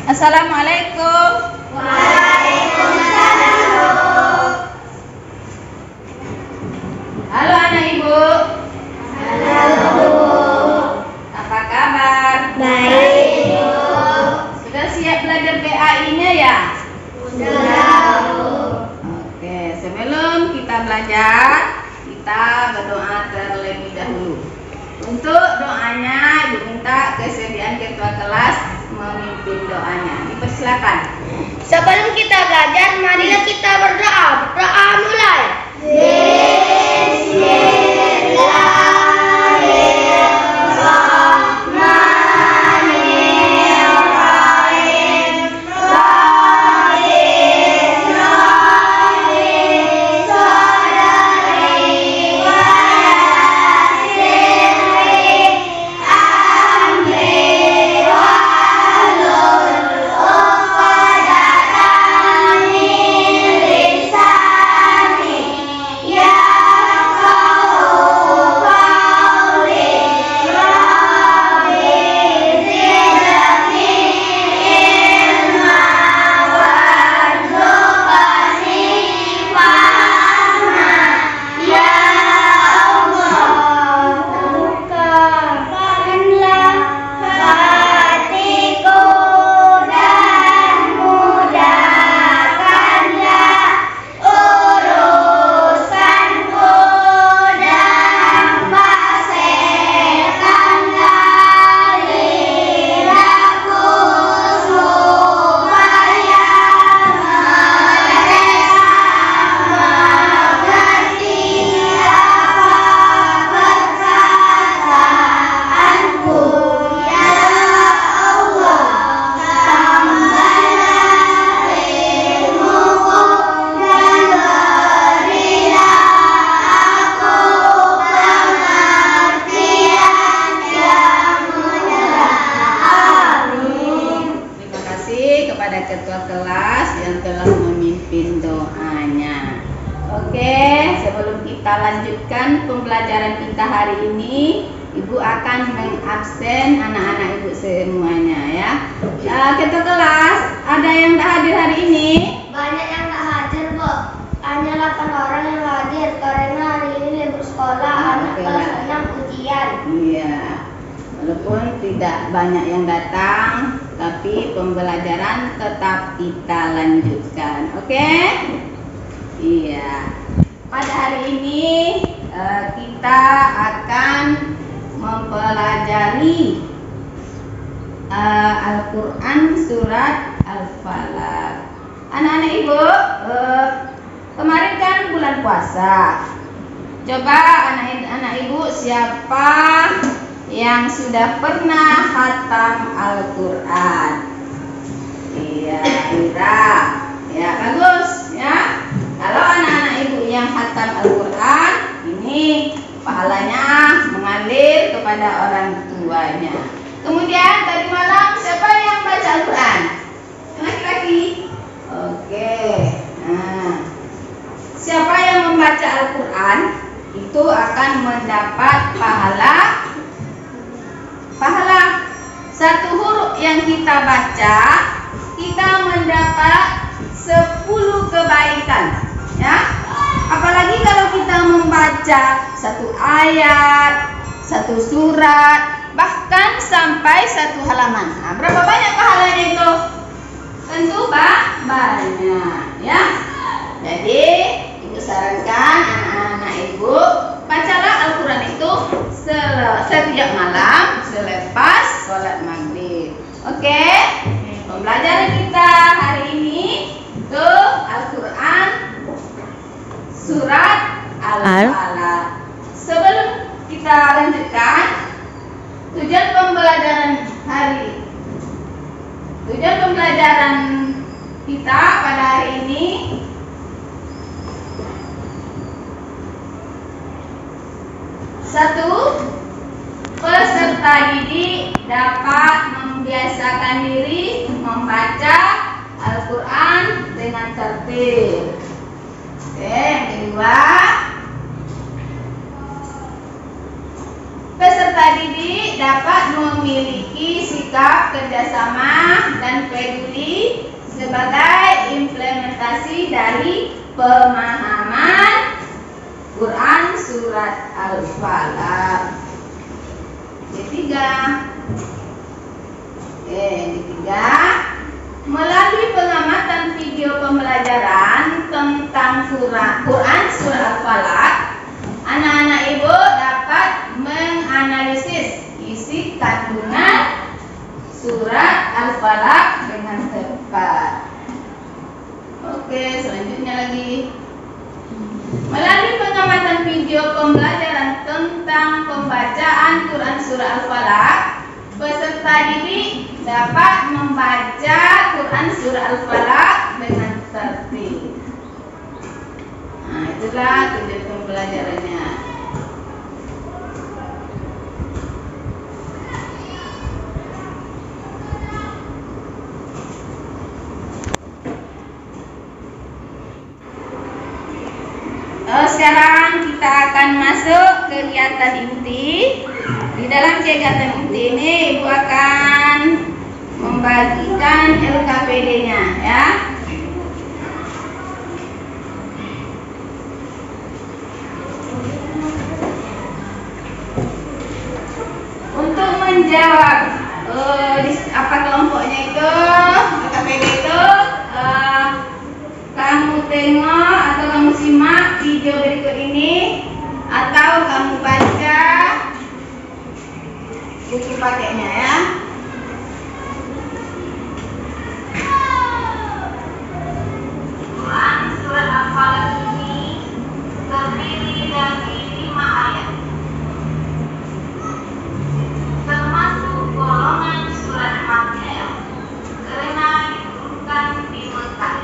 Assalamualaikum. Waalaikumsalam. Halo anak ibu. Halo Bu. Apa kabar? Baik Bu. Sudah siap belajar PAI-nya ya? Sudah Bu. Oke, sebelum kita belajar, kita berdoa terlebih dahulu. Untuk doanya, Ibu minta kesediaan ketua kelas memimpin doanya. Dipersilakan. Sebelum kita belajar, marilah kita berdoa. Berdoa mulai. Ketua kelas yang telah memimpin doanya. Oke, sebelum kita lanjutkan pembelajaran kita hari ini, Ibu akan mengabsen anak-anak Ibu semuanya ya. Ketua kelas, ada yang tak hadir hari ini? Banyak yang tak hadir Bu. Hanya 8 orang yang hadir karena hari ini libur sekolah, anak kelas 6 ujian. Iya. Walaupun tidak banyak yang datang, tapi pembelajaran tetap kita lanjutkan. Oke? Iya. Pada hari ini kita akan mempelajari Al-Quran surat Al-Falaq. Anak-anak Ibu, kemarin kan bulan puasa. Coba anak-anak Ibu, siapa yang sudah pernah khatam Al-Quran? Iya, Ira. Ya, bagus ya. Kalau anak-anak Ibu yang khatam Al-Quran, ini pahalanya mengalir kepada orang tuanya. Kemudian tadi malam siapa yang baca Al-Quran? Laki-laki. Oke. Nah, siapa yang membaca Al-Quran itu akan mendapat pahala satu huruf yang kita baca, kita mendapat 10 kebaikan ya. Apalagi kalau kita membaca satu ayat, satu surat, bahkan sampai satu halaman. Nah, berapa banyak pahalanya itu? Tentu banyak ya. Jadi Ibu sarankan anak-anak Ibu, bacalah Al-Quran itu setiap malam selepas sholat maghrib. Oke? Pembelajaran kita hari ini itu Al-Quran surat Al-Falaq. Sebelum kita lanjutkan, tujuan pembelajaran kita pada hari ini, satu, peserta didik dapat membiasakan diri membaca Al-Quran dengan tertib. Oke, yang kedua, peserta didik dapat memiliki sikap sikap kerjasama dan peduli sebagai implementasi dari pemahaman Quran Surat Al-Falaq. Ketiga, melalui pengamatan video pembelajaran tentang Quran Surah Al-Falaq, anak-anak ibu dapat menganalisis isi kandungan surat Al-Falaq dengan tepat. Oke, selanjutnya lagi. Melalui pengamatan video pembelajaran tentang pembacaan Quran Surah Al-Falaq, peserta didik dapat membaca Quran Surah Al-Falaq dengan tertib. Nah, itulah tujuan pembelajarannya. Sekarang kita akan masuk kegiatan inti. Di dalam kegiatan inti ini Ibu akan membagikan LKPD-nya ya. Untuk menjawab apa kelompoknya itu LKPD itu, kamu tengok atau kamu simak video berikut ini, atau kamu baca buku paketnya ya. Quran Surat Al-Falaq ini terdiri dari 5 ayat, termasuk golongan surat Makkiyah karena diturunkan di Mekah.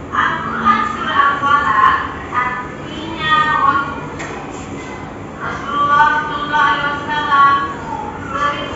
Al-Quran Surah Al-Falaq artinya waktu. Rasulullah SAW sering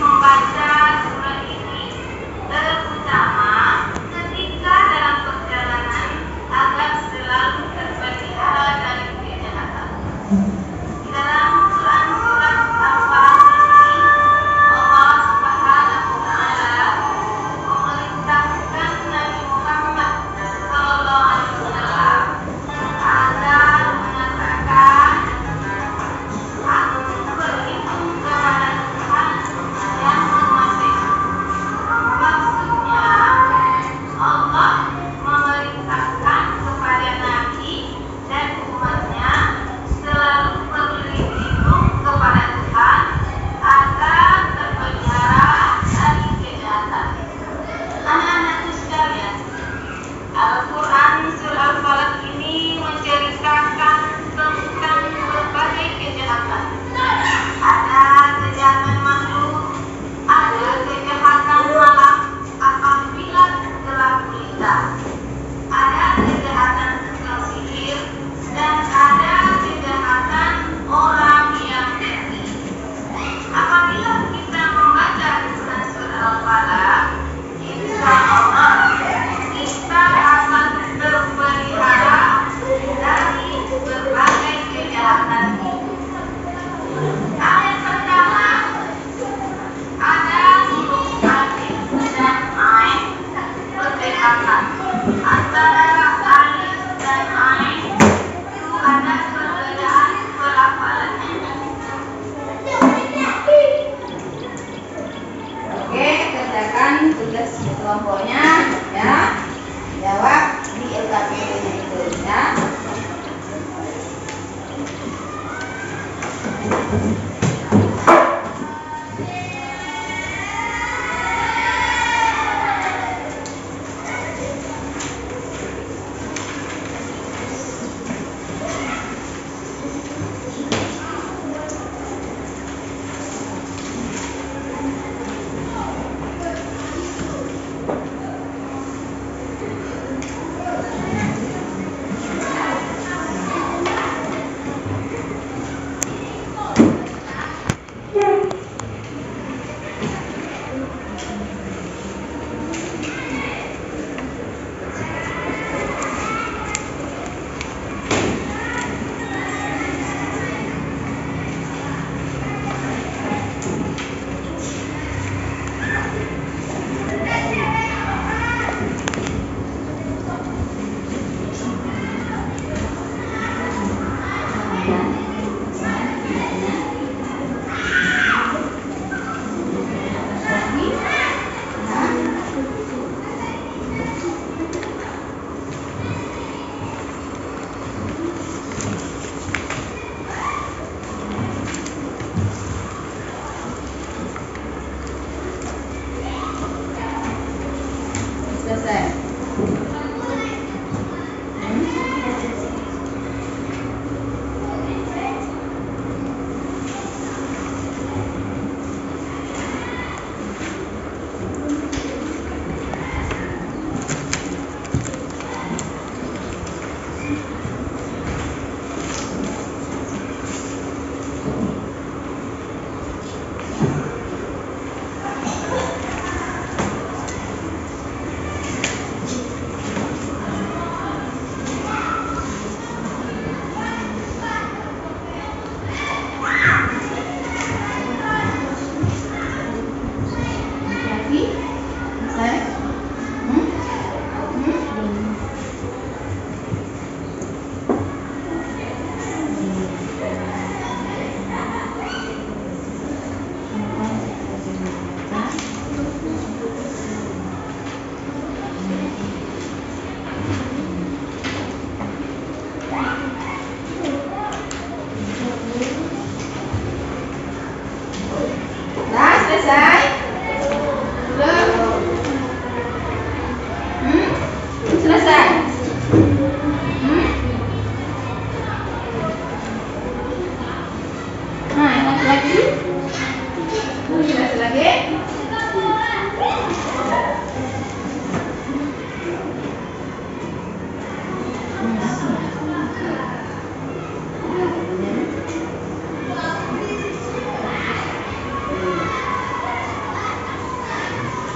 lagi?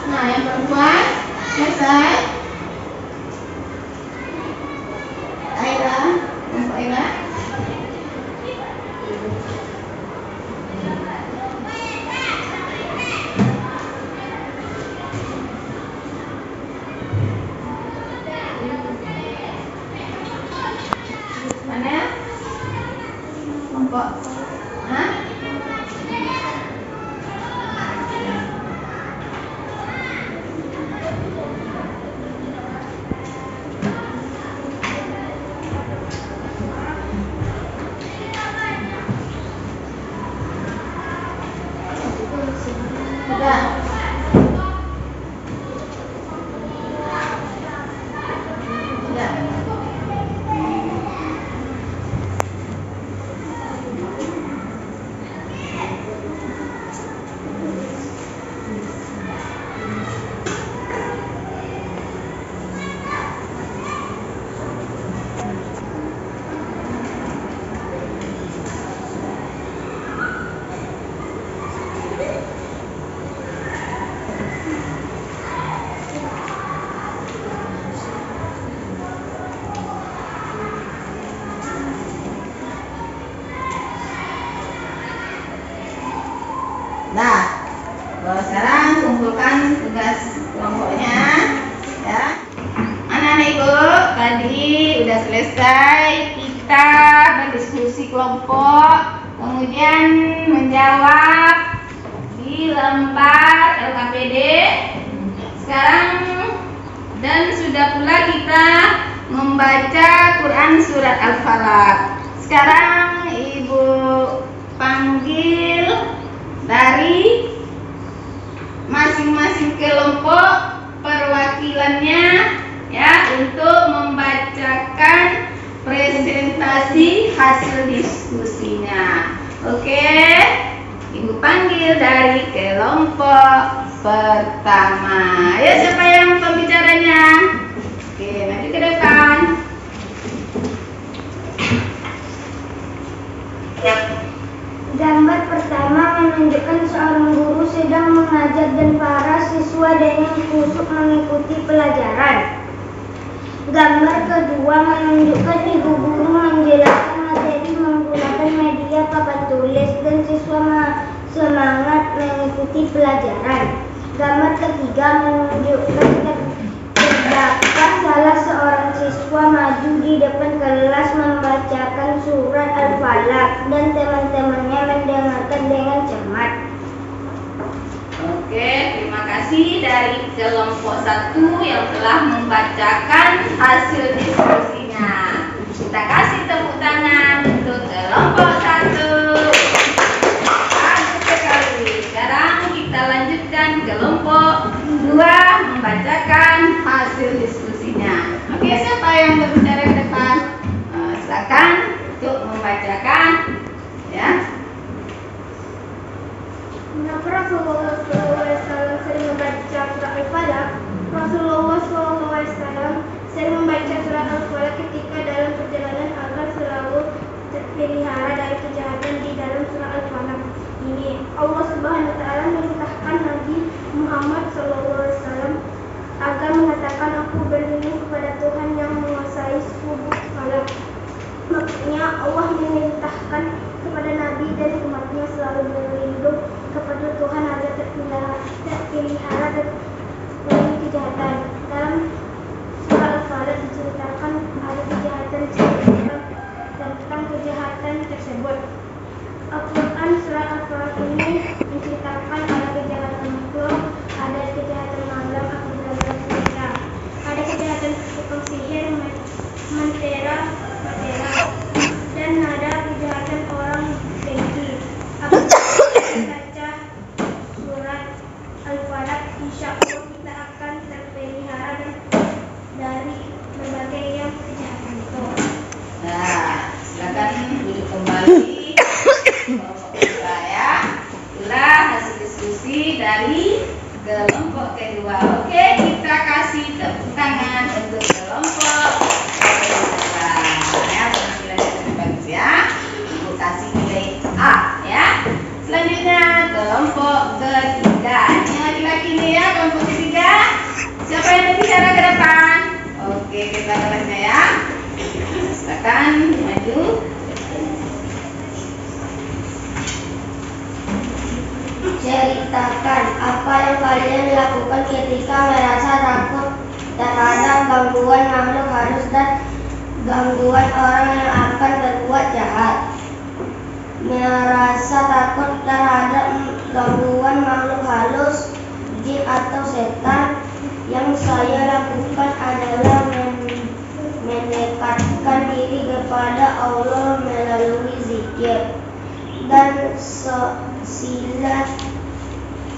Nah, yang perempuan selesai. Aira, kelompok Aira. Mana? Kelompok. Hah? Sudah. Sudah. Nah, sekarang kumpulkan tugas kelompoknya, ya. Anak-anak ibu, tadi udah selesai kita berdiskusi kelompok, kemudian menjawab di lembar LKPD. Sekarang dan sudah pula kita membaca Quran surat Al-Falaq. Sekarang ibu panggil dari masing-masing kelompok perwakilannya, ya, untuk membacakan presentasi hasil diskusinya. Oke, ibu panggil dari kelompok pertama. Ayo, siapa yang pembicaranya? Oke, maju ke depan. Gambar pertama menunjukkan seorang guru sedang mengajar dan para siswa dengan khusyuk mengikuti pelajaran. Gambar kedua menunjukkan ibu guru menjelaskan materi menggunakan media papan tulis dan siswa semangat mengikuti pelajaran. Gambar ketiga menunjukkan terdapat salah seorang siswa maju di depan kelas membacakan surat Al-Falaq dan teman-temannya mendengarkan dengan cermat. Oke, terima kasih dari kelompok 1 yang telah membacakan hasil diskusinya. Kita kasih tepuk tangan untuk kelompok 1. Bagus sekali. Sekarang kita lanjutkan kelompok 2 membacakan hasil diskusinya. Oke, siapa yang berbicara ke depan? Silakan untuk membacakan, ya. Rasulullah SAW sering membaca surat Al-Falaq. Rasulullah SAW sering membaca surat Al-Falaq ketika dalam perjalanan agar selalu terpelihara dari kejahatan di dalam surat Al-Falaq ini. Allah Subhanahu Wa Taala memerintahkan Nabi Muhammad SAW agar mengatakan, aku berlindung kepada Tuhan yang menguasai subuh falak. Maksudnya Allah memerintahkan kepada Nabi dan umatnya selalu berlindung kepada Tuhan agar terpelihara dari kejahatan. Dalam surah Al-Falaq diceritakan ada kejahatan tentang kejahatan tersebut. Al-Quran surah Al-Falaq ini menceritakan ada kejahatan makhluk, ada kejahatan malam, ada kejahatan tukang sihir, mentera, dan ada kejahatan orang dengki. Baca surat Al-Falaq, insya Allah kita akan terpelihara dari berbagai yang kejahatan itu. Nah, silakan duduk kembali. Ya, itulah hasil diskusi dari kelompok kedua. Oke, kita kasih tepuk tangan untuk kelompok kedua. Ya, penampilannya bagus ya. Ibu kasih nilai A ya. Selanjutnya kelompok ketiga. Ini laki-laki nih ya, kelompok ketiga. Siapa yang mau bicara ke depan? Oke, kita kelasnya ya. Silakan maju. Ceritakan apa yang kalian lakukan ketika merasa takut terhadap gangguan makhluk halus dan gangguan orang yang akan berbuat jahat. Merasa takut terhadap gangguan makhluk halus, jin atau setan, yang saya lakukan adalah mendekatkan diri kepada Allah melalui zikir dan silat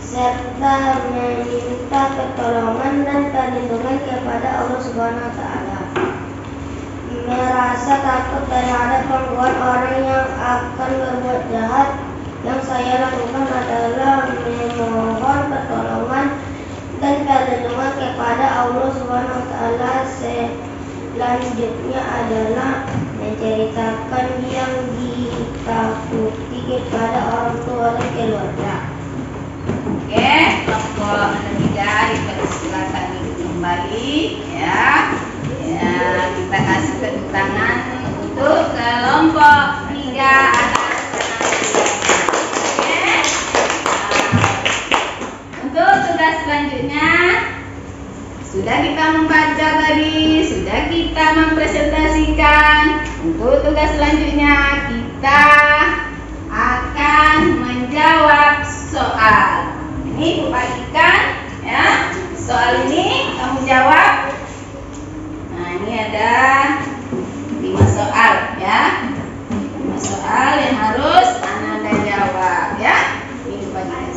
serta meminta pertolongan dan perlindungan kepada Allah Subhanahu wa Ta'ala. Merasa takut terhadap gangguan orang yang akan berbuat jahat, yang saya lakukan adalah memohon pertolongan dan perlindungan kepada Allah Subhanahu wa Ta'ala. Selanjutnya adalah menceritakan yang ditakuti kepada orang tua dan keluarga. Oke, kelompok ketiga dipersilakan duduk kembali ya. Ya, kita kasih tepuk tangan untuk kelompok 3 atas penampilan. Oke. Untuk tugas selanjutnya sudah kita membaca tadi, sudah kita mempresentasikan. Untuk tugas selanjutnya kita akan menjawab soal. Ini Ibu bagikan ya. Soal ini kamu jawab. Nah, ini ada 5 soal ya. 5 soal yang harus Anda jawab ya. Ini Ibu bagikan.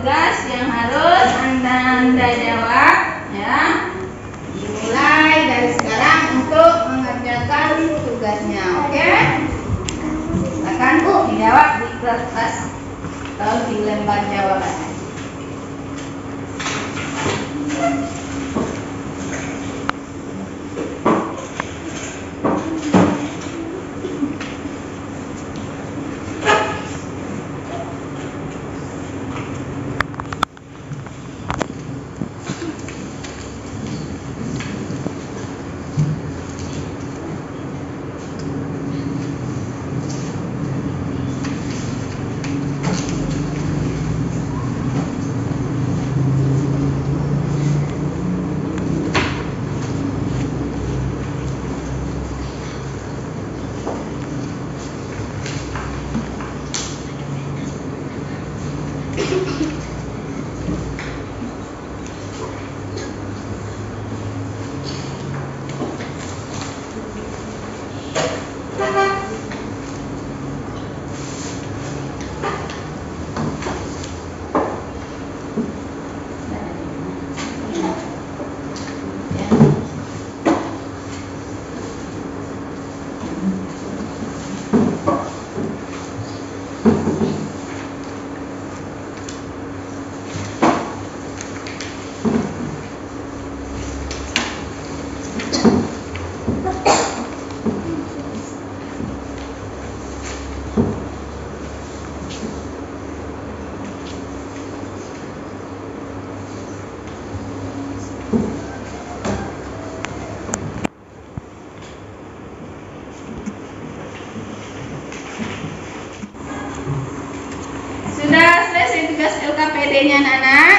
Tugas yang harus Anda jawab ya. Dimulai dari sekarang untuk mengerjakan tugasnya. Oke? Silakan Bu dijawab di kertas atau di lembar jawabannya. LKPD-nya anak-anak?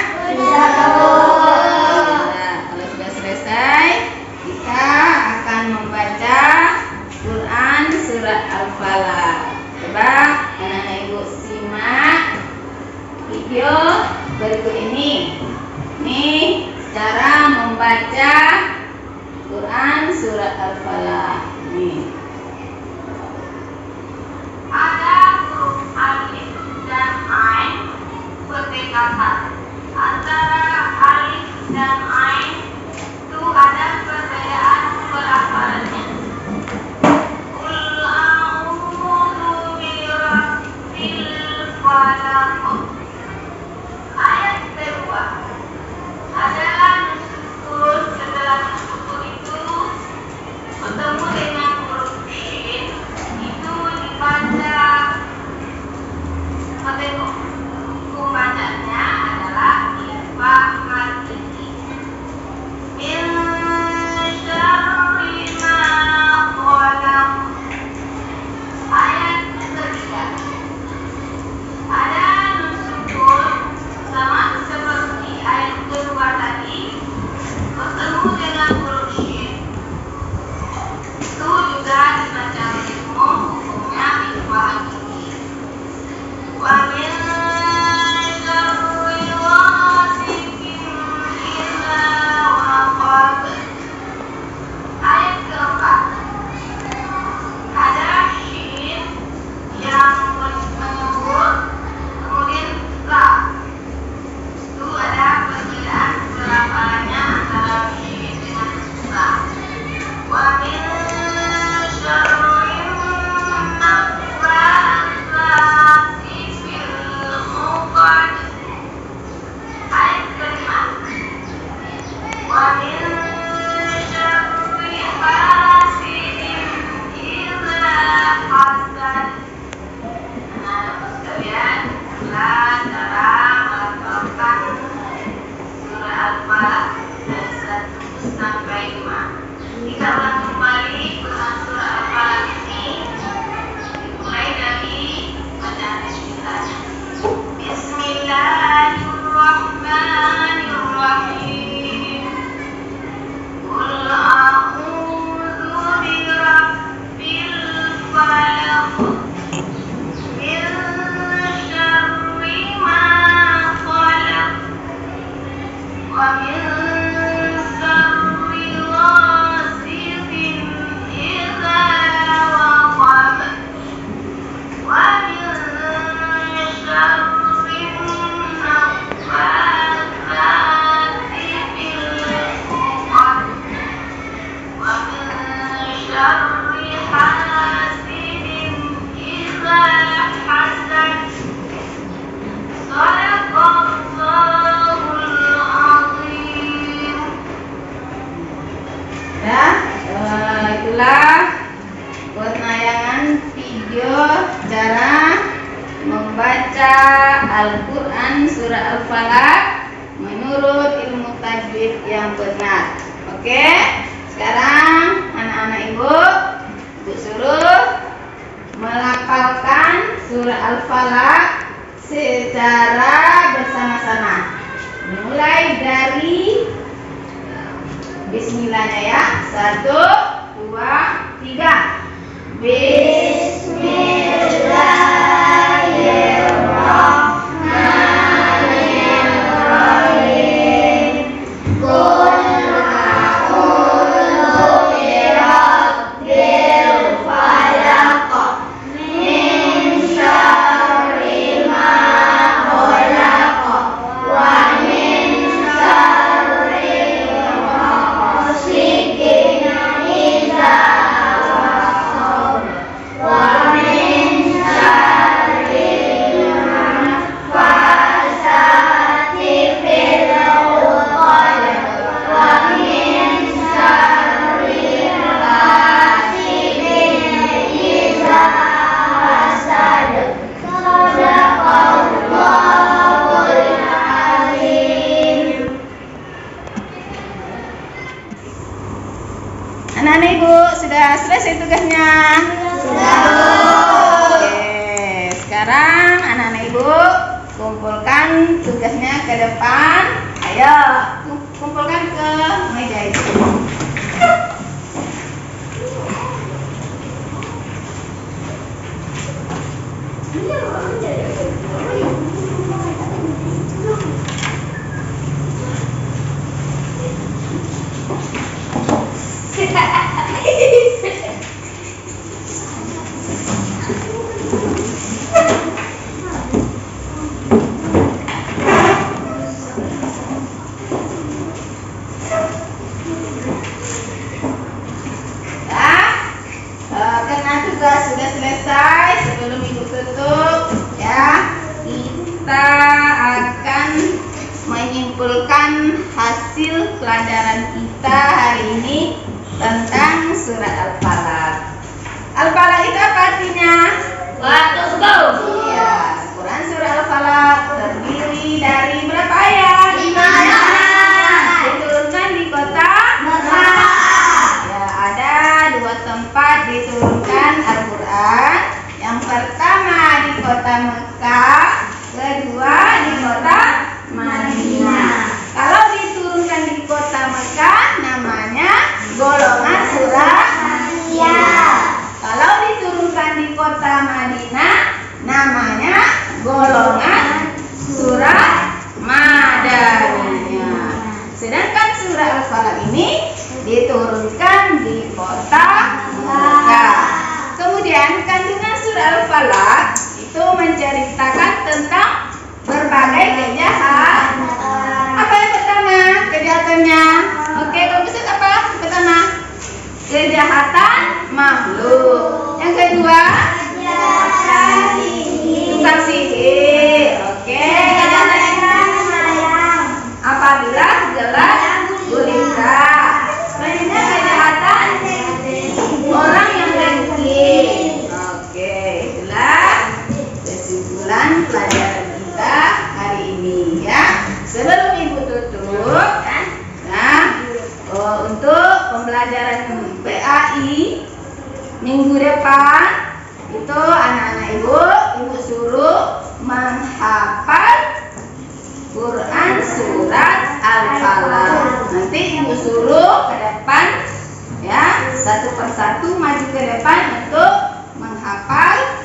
Itulah buat tayangan video cara membaca Al-Quran surah Al-Falaq menurut ilmu tajwid yang benar. Oke, sekarang anak-anak ibu suruh melafalkan surah Al-Falaq secara bersama-sama. Mulai dari Bismillahnya ya. 1, 2, 3. Bismillahirrahmanirrahim. Qul a'udzu birabbil falaq min syarri ma khalaq wa min syarri ghasiqin idza waqab wa min syarri nafasati fil 'uqad wa min syarri hasidin idza hasad. Shadaqallahul azim. Anak-anak ibu sudah selesai tugasnya? Sudah. Oke, sekarang anak-anak ibu kumpulkan tugasnya ke depan. Ayo, kumpulkan ke meja itu. Karena tugas sudah selesai, sebelum ibu tutup ya, kita akan menyimpulkan hasil pelajaran kita hari ini tentang surat Al-Falaq. Al-Falaq itu apa artinya? Waktu subuh. Iya, Quran surah Al-Falaq terdiri dari berapa ayat? 5 ayat. Diturunkan di kota Mekah. Ya, ada 2 tempat diturunkan Al-Quran. Yang pertama di kota Mekah, kedua di kota Madinah. Kalau diturunkan di kota Mekah namanya golongan surah Makkiyah. Kalau diturunkan di kota Madinah namanya golongan surah Madaniyah. Sedangkan surah Al-Falaq ini diturunkan di kota Mekah. Kemudian kandungan surah Al-Falaq itu menceritakan tentang berbagai kejahatan. Apa yang pertama? Kejahatannya. Oke, kalau bisa apa? Pertama, kejahatan makhluk. Yang kedua, tukang sihir. Oke. Apabila gelap gulita. Selanjutnya kejahatan orang yang dengki. Oke, itulah kesimpulan pelajaran kita hari ini ya. Sebelum ibu tutup kan, nah, untuk pembelajaran PAI minggu depan itu anak-anak ibu suruh menghafal Quran surat Al-Falaq. Nanti ibu suruh ke depan ya, satu persatu maju ke depan untuk menghafal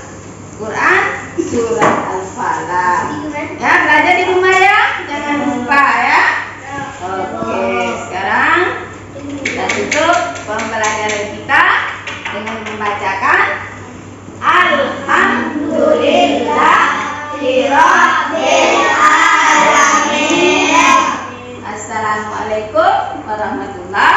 Quran surat Al-Falaq. Ya, belajar di rumah ya, jangan lupa ya. warahmatullahi